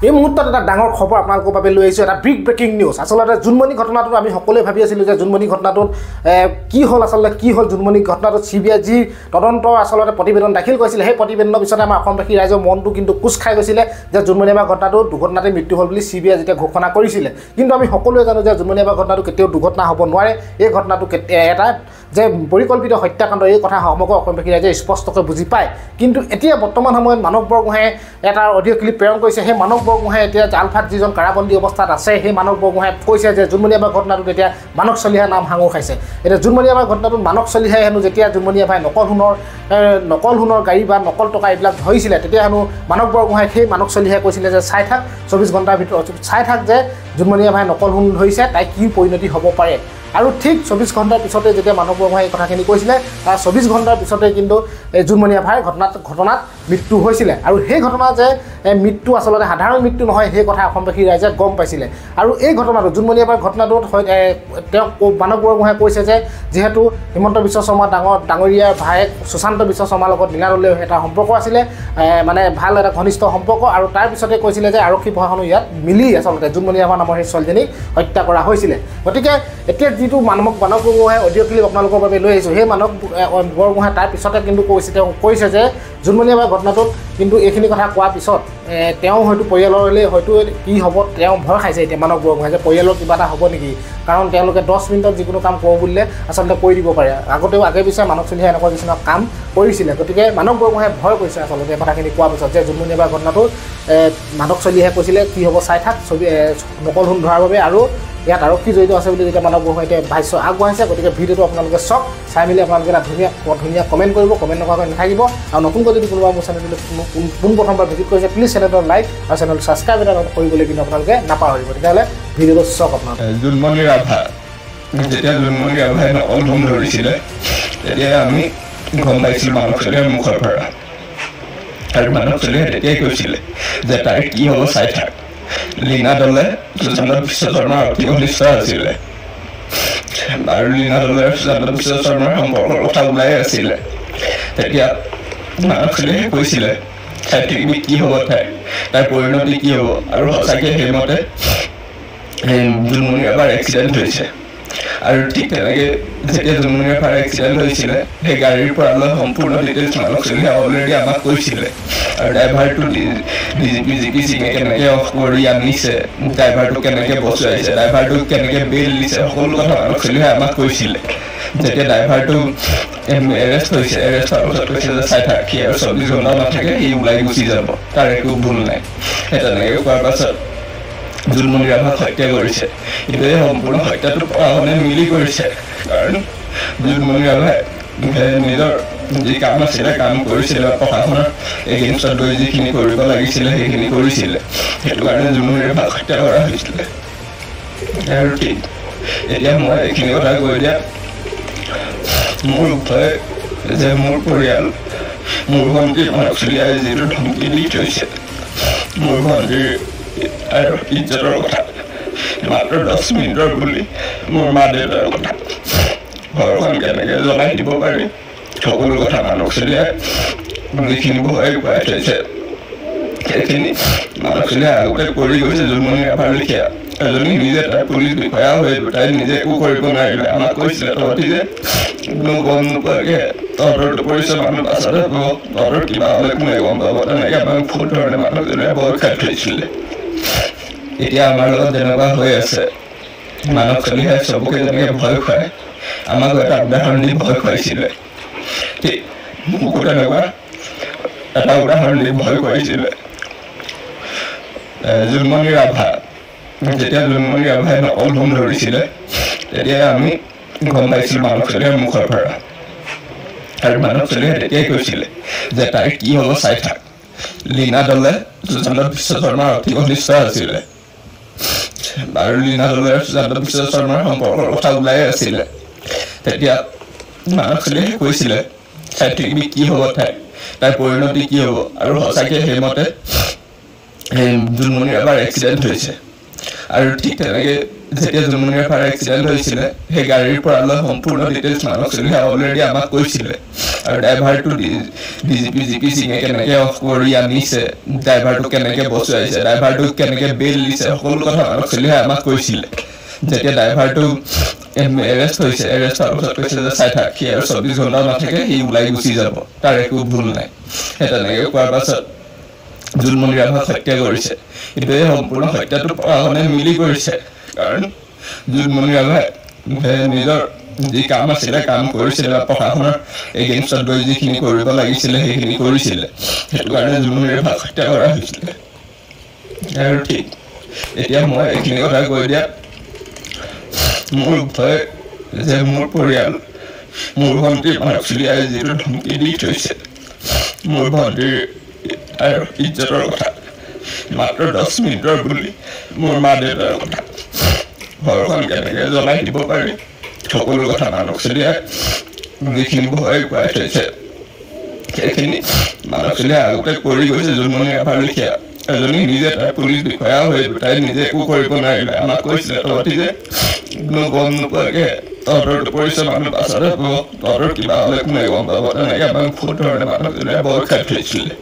এই মুহূৰ্তত এটা ডাঙৰ খবৰ আপোনালোকৰ বাবে লৈ আহিছোঁ এটা বিগ ব্ৰেকিং নিউজ আসলতে জুনমণি ঘটনাটোত আমি সকলোৱে ভাবি আছিলোঁ যে জুনমণি ঘটনাটোত কি হ'ল আচলতে কি হ'ল জুনমণি ঘটনাটোত CBI যি তদন্ত আসলতে প্ৰতিবেদন দাখিল কৰিছিলে সেই প্ৰতিবেদনৰ পিছতে আমাৰ অসমবাসী ৰাইজৰ মনটো কিন্তু কোচ খাই গৈছিলে যে জুনমণি আবাৰ ঘটনাটো দুৰ্ঘটনাতে মৃত্যু হ'ল বুলি CBI যেতিয়া ঘোষণা কৰিছিলে কিন্তু আমি সকলোৱে জানো যে জুনমণি আবাৰ ঘটনাটো কেতিয়াও দুৰ্ঘটনা হ'ব নোৱাৰে এই ঘটনাটো এটা যে পৰিকল্পিত হত্যাকাণ্ড এই কথা সমগ্ৰ অসমবাসী ৰাইজে স্পষ্টকৈ বুজি পায় কিন্তু এতিয়া বৰ্তমান সময়ত মানৱ বৰগোহাঁয়ে এটা অডিঅ' ক্লিপ প্ৰেৰণ কৰিছে সেই মানৱ বৰগোহাঁয়ে এতিয়া জালফাত যিজন কাৰাবন্দী অৱস্থাত আছে সেই মানৱ বৰগোহাঁয়ে কৈছে যে জুনমণি আবাৰ ঘটনাটোত এতিয়া মানস চলিহা নাম সাঙুৰ খাইছে এতিয়া জুনমণি আবাৰ ঘটনাটোত মানস চলিহাই হেনো যেতিয়া জুনমণি আবাই নকল সোণৰ গাড়ী বা নকল টকা এইবিলাক ধৰিছিলে তেতিয়া হেনো মানৱ বৰগোহাঁয়ে সেই মানস চলিহাই কৈছিলে যে চাই থাক 24 ঘণ্টাৰ ভিতৰত চাই থাক যে জুনমণি আবাই নকল সোণ ধৰিছে তাই কি পৰিণতি হ'ব পাৰে আৰু ঠিক 24 ঘণ্টাৰ পিছতে যেতিয়া মানৱ বৰগোহাঁয়ে এই কথাখিনি কৈছিলে তাৰ 24 ঘণ্টাৰ পিছতে কিন্তু জুনমণি আবাৰ ঘটনাত মৃত্যু হৈছিলে আৰু সেই ঘটনা যে মৃত্যু আসলতে সাধাৰণ মৃত্যু নহয় সেই কথা অসমবাসী ৰাইজে গম পাইছিলে আৰু এই ঘটনাটো জুনমণি আবাৰ ঘটনাটোত তেওঁ মানৱ বৰগোহাঁয়ে কৈছে যে যিহেতু হিমন্ত বিশ্ব শৰ্মা ডাঙৰীয়াৰ ভায়েক সুশান্ত বিশ্ব শৰ্মাৰ লগত লীনাদলৈ এটা সম্পৰ্ক আছিলে মানে ভাল এটা ঘনিষ্ঠ সম্পৰ্ক আৰু তাৰ পিছতে কৈছিলে যে আৰক্ষী প্ৰশাসনে ইয়াত মিলি আচলতে জুনমণি আবাৰ নামৰ সেই ছোৱালীজনীক হত্যা কৰা হৈছিলে গতিকে এতিয়া যিটো মানৱ বৰগোহাঁয়ে অডিঅ' ক্লিপ আপোনালোকৰ বাবে লৈ আহিছোঁ সেই মানৱ বৰগোহাঁয়ে তাৰ পিছতে কিন্তু কৈছে যে জুনমণি আবাৰ ঘটনাটোত কিন্তু এইখিনি কথা কোৱাৰ পিছত তেওঁ হয়তো পৰিয়াললৈ হয়তো কি হ'ব তেওঁ ভয় খাইছে এতিয়া মানৱ বৰগোহাঁয়ে যে পৰিয়ালৰ কিবা এটা হ'ব নেকি কাৰণ তেওঁলোকে 10 মিনিটত যিকোনো কাম কৰোঁ বুলিলে আচলতে কৰি দিব পাৰে আগতেও আগে পিছে মানৱ চলিহাই এনেকুৱা কিছুমান কাম কৰিছিলে গতিকে মানৱ বৰগোহাঁয়ে ভয় কৰিছে আচলতে কথাখিনি কোৱাৰ পিছত যে জুনমণি আবাৰ ঘটনাটো মানৱ চলিহাই কৈছিলে কি হ'ব চাই থাক নকল সোণ ধৰাৰ বাবে আৰু ইয়াত আৰক্ষী জড়িত আছে বুলি যেতিয়া মানৱ বৰগোহাঁয়ে এতিয়া ভাষ্য আগবঢ়াইছে গতিকে ভিডিঅ'টো আপোনালোকে চাওক চাই মেলি আপোনালোকে এটা ধুনীয়া কমেণ্ট কৰিব কমেণ্ট নকৰাকৈ নাথাকিব আৰু নতুনকৈ যদি কোনোবা মোৰ চেনেলটো পোনপ্ৰথমবাৰ ভিজিট কৰিছে প্লিজ চেনেলটো লাইক আৰু চেনেলটো ছাবস্ক্ৰাইব এটা কৰিবলৈ কিন্তু আপোনালোকে নাপাহৰিব তেতিয়াহ'লে ভিডিঅ'টো চাওক আপোনালোকে জুনমণি ৰাভা যেতিয়া জুনমণি ৰাভাই নকল সোণ ধৰিছিলে তেতিয়া আমি গম পাইছিলোঁ মানৱ চলিহাৰ মুখৰ পৰা আৰু মানৱ চলিহাই তেতিয়াই কৈছিলে যে তাইৰ কি হ'ব চাই থাক লীনাদলে সুশান্ত বিশ্ব শৰ্মাৰ অতি ঘনিষ্ঠ আছিলে আৰু লীনাদলে সুশান্ত বিশ্ব শৰ্মাৰ সম্পৰ্কৰ কথা ওলাই আছিলে তেতিয়া মানৱ চলিহাই কৈছিলে তাই পৃথিৱী কি হ'ব তাইৰ পৰিণতি কি হ'ব আৰু সঁচাকৈ সেইমতে জুনমণি আবাৰ এক্সিডেণ্ট হৈছে আৰু ঠিক তেনেকৈ যেতিয়া জুনমণি আবাৰ এক্সিডেণ্ট হৈছিলে সেই গাড়ীৰ পৰা লৈ সম্পূৰ্ণ ডিটেইলছ মানৱ চলিহাই অলৰেডি আমাক কৈছিলে আৰু ড্ৰাইভাৰটো জিপি সিঙে কেনেকৈ অফ কৰি আনিছে ড্ৰাইভাৰটো কেনেকৈ বচুৱাইছে ড্ৰাইভাৰটো কেনেকৈ বেল দিছে সকলো কথা মানৱ চলিহাই আমাক কৈছিলে যেতিয়া ড্ৰাইভাৰটো এৰেষ্ট হৈছে এৰেষ্ট হোৱাৰ পাছত কৈছে যে চাই থাক সি আৰু 24 ঘণ্টা নাথাকে সি ওলাই গুচি যাব তাৰ একো ভুল নাই সেই তেনেকৈ কোৱাৰ পাছত জুনমণি ৰাভাক হত্যা কৰিছে কিন্তু এই সম্পূৰ্ণ হত্যাটো প্ৰশাসনে মিলি কৰিছে কাৰণ জুনমণি ৰাভাই নিজৰ যি কাম আছিলে কাম কৰিছিলে প্ৰশাসনৰ এগেইনষ্টত গৈ যিখিনি কৰিব লাগিছিলে সেইখিনি কৰিছিলে সেইটো কাৰণে জুনমণি ৰাভাক হত্যা কৰা হৈছিলে আৰু ঠিক এতিয়া মই এইখিনি কথা কৈ দিয়া মোৰ উপায় যে মোৰ পৰিয়াল মোৰ ভণ্টিৰ মানৱ চলিহাই যিটো ধমকি দি থৈছে মোৰ ভণ্টিৰ আৰু ইজ্জতৰ কথা মাত্ৰ 10 মিনিটৰ বুলি মোৰ মা দেউতাৰ কথা ঘৰখন কেনেকৈ জ্বলাই দিব পাৰি সকলো কথা মানৱ চলিহাই যিখিনি ভয় খুৱাই থৈছে সেইখিনি মানৱ চলিহাই আগতে কৰি গৈছে জুনমণি ৰাভাৰ লেখীয়া এজনী নিজে তাই পুলিচ বিষয়া হৈ তাই নিজে একো কৰিব নোৱাৰিলে আমাক কৈছিলে তহঁতি যে কোনো গম নোপোৱাকৈ তহঁতৰটো পৰিচয় মানুহ পাছতহে পাব তহঁতৰ কিবা হ'লে কোনে গম পাব তেনেকৈ আমাক ফুল ধৰণে মানৱ চলিহাই ভয় খাই থৈছিলে এতিয়া আমাৰ লগত যেনেকুৱা হৈ আছে মানৱ চলিহাই চবকে যেনেকৈ ভয় খুৱায় আমাক এটা উদাহৰণ দি ভয় খুৱাইছিলে ঠিক মোকো তেনেকুৱা এটা উদাহৰণ দি ভয় খুৱাইছিলে জুনমণি ৰাভা যেতিয়া জুনমণি ৰাভাই নকল সোণ ধৰিছিলে তেতিয়া আমি গম পাইছিলোঁ মানৱ চলিহাৰ মুখৰ পৰা আৰু মানৱ চলিহাই তেতিয়াই কৈছিলে যে তাইৰ কি হ'ব চাই থাক লীনাদলে সুশান্ত বিশ্ব শৰ্মাৰ অতি ঘনিষ্ঠ আছিলে আৰু লীনাদলে সুশান্ত বিশ্ব শৰ্মাৰ সম্পৰ্কৰ কথা ওলাই আছিলে তেতিয়া মানৱ চলিহাই কৈছিলে তাইৰ পৃথিৱী কি হ'ব তাইৰ পৰিণতি কি হ'ব আৰু সঁচাকৈ সেইমতে জুনমণি আবাৰ এক্সিডেণ্ট হৈছে আৰু ঠিক তেনেকৈ যেতিয়া জুনমণি আবাৰ এক্সিডেণ্ট হৈছিলে সেই গাড়ীৰ পৰা লৈ সম্পূৰ্ণ ডিটেইলছ মানৱ চলিহাই অলৰেডি আমাক কৈছিলে আৰু ড্ৰাইভাৰটো জিপি সিঙে কেনেকৈ অফ কৰি আনিছে, ড্ৰাইভাৰটো কেনেকৈ বচুৱাইছে, ড্ৰাইভাৰটোক কেনেকৈ বেল দিছে, সকলো কথা মানৱ চলিহাই আমাক কৈছিলে। যেতিয়া ড্ৰাইভাৰটো এৰেষ্ট হৈছে, এৰেষ্ট হোৱাৰ পিছত কৈছে যে চাই থাক, সি আৰু 24 ঘণ্টা নাথাকে, সি ওলাই গুচি যাব, তাৰ একো ভুল নাই। সেই তেনেকৈ কোৱাৰ পাছত জোনমণি ৰাভাক হত্যা কৰিছে। কিন্তু এই সম্পূৰ্ণ হত্যাটো প্ৰশাসনে মিলি কৰিছে, কাৰণ জোনমণি ৰাভাই নিজৰ যি কাম আছিলে, কাম কৰিছিলে বা প্ৰশাসনৰ এগেইনষ্টত গৈ যিখিনি কৰিব লাগিছিলে সেইখিনি কৰিছিলে, সেইটো কাৰণে জোনমণি ৰাভাক হত্যা কৰা হৈছিলে। আৰু ঠিক এতিয়া মই এইখিনি কথা কৈ দিয়া মোৰ ভয় যে মোৰ পৰিয়াল, মোৰ ভণ্টিৰ মানৱ চলিহাই যিটো ধমকি দি থৈছে, মোৰ ভণ্টিৰ আৰু ইজ্জতৰ কথা, মাত্ৰ 10 মিনিটৰ বুলি মোৰ মা দেউতাৰ কথা, ঘৰখন কেনেকৈ জ্বলাই দিব পাৰি, সকলো কথা মানৱ চলিহাই যিখিনি ভয় খুৱাই থৈছে সেইখিনি মানৱ চলিহাই আগতে কৰি গৈছে। জোনমণি ৰাভাৰ লেখীয়া এজনী নিজে তাই পুলিচ বিষয়া হৈ তাই নিজে একো কৰিব নোৱাৰিলে, আমাক কৈছিলে তহঁতি যে কোনো গম নোপোৱাকৈ তহঁতৰটো পৰিচয় মানুহ পাছতহে পাব, তহঁতৰ কিবা হ'লে কোনে গম পাব, তেনেকৈ আমাক বহুত ধৰণে মানৱ চলিহাই ভয় খাই থৈছিলে।